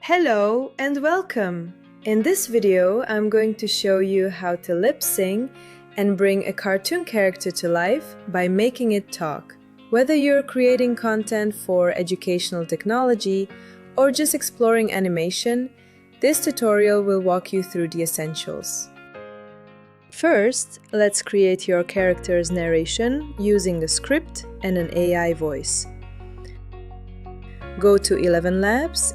Hello and welcome! In this video, I'm going to show you how to lip-sync and bring a cartoon character to life by making it talk. Whether you're creating content for educational technology or just exploring animation, this tutorial will walk you through the essentials. First, let's create your character's narration using a script and an AI voice. Go to 11 Labs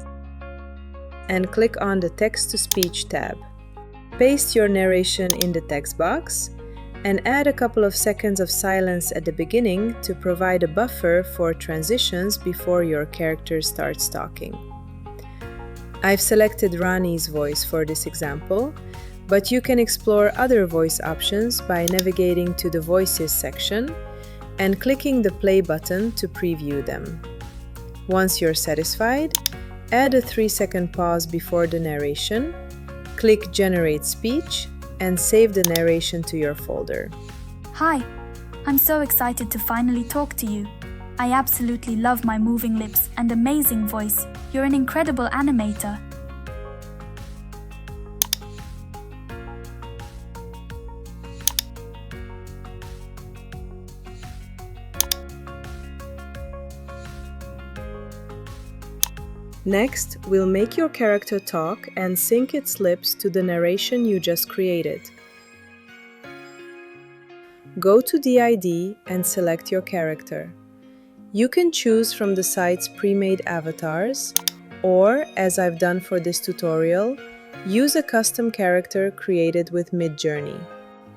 and click on the Text-to-Speech tab. Paste your narration in the text box and add a couple of seconds of silence at the beginning to provide a buffer for transitions before your character starts talking. I've selected Rani's voice for this example, but you can explore other voice options by navigating to the Voices section and clicking the play button to preview them. Once you're satisfied, add a 3-second pause before the narration, click Generate Speech, and save the narration to your folder. Hi, I'm so excited to finally talk to you. I absolutely love my moving lips and amazing voice. You're an incredible animator. Next, we'll make your character talk and sync its lips to the narration you just created. Go to the ID and select your character. You can choose from the site's pre-made avatars, or, as I've done for this tutorial, use a custom character created with Midjourney.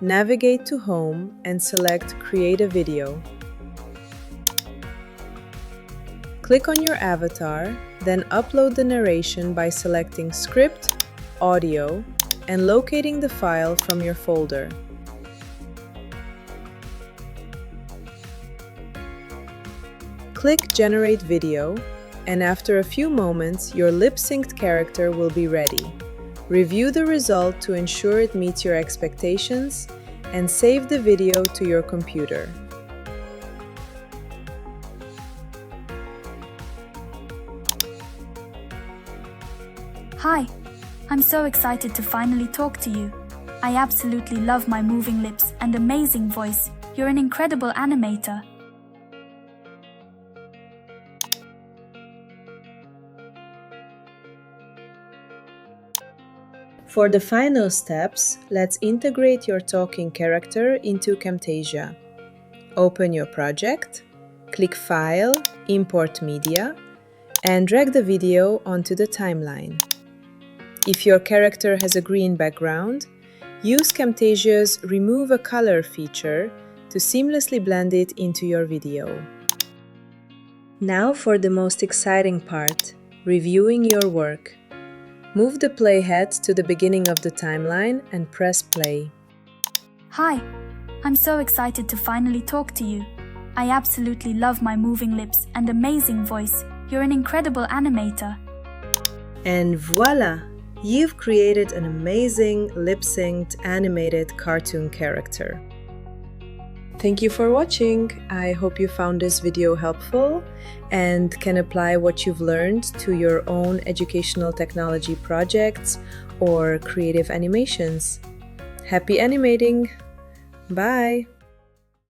Navigate to Home and select Create a Video. Click on your avatar, then upload the narration by selecting Script, Audio, and locating the file from your folder. Click Generate Video, and after a few moments, your lip-synced character will be ready. Review the result to ensure it meets your expectations, and save the video to your computer. Hi, I'm so excited to finally talk to you. I absolutely love my moving lips and amazing voice. You're an incredible animator. For the final steps, let's integrate your talking character into Camtasia. Open your project, click File, Import Media, and drag the video onto the timeline. If your character has a green background, use Camtasia's Remove a Color feature to seamlessly blend it into your video. Now for the most exciting part, reviewing your work. Move the playhead to the beginning of the timeline and press play. Hi, I'm so excited to finally talk to you. I absolutely love my moving lips and amazing voice. You're an incredible animator. And voila! You've created an amazing, lip-synced, animated cartoon character. Thank you for watching. I hope you found this video helpful and can apply what you've learned to your own educational technology projects or creative animations. Happy animating! Bye!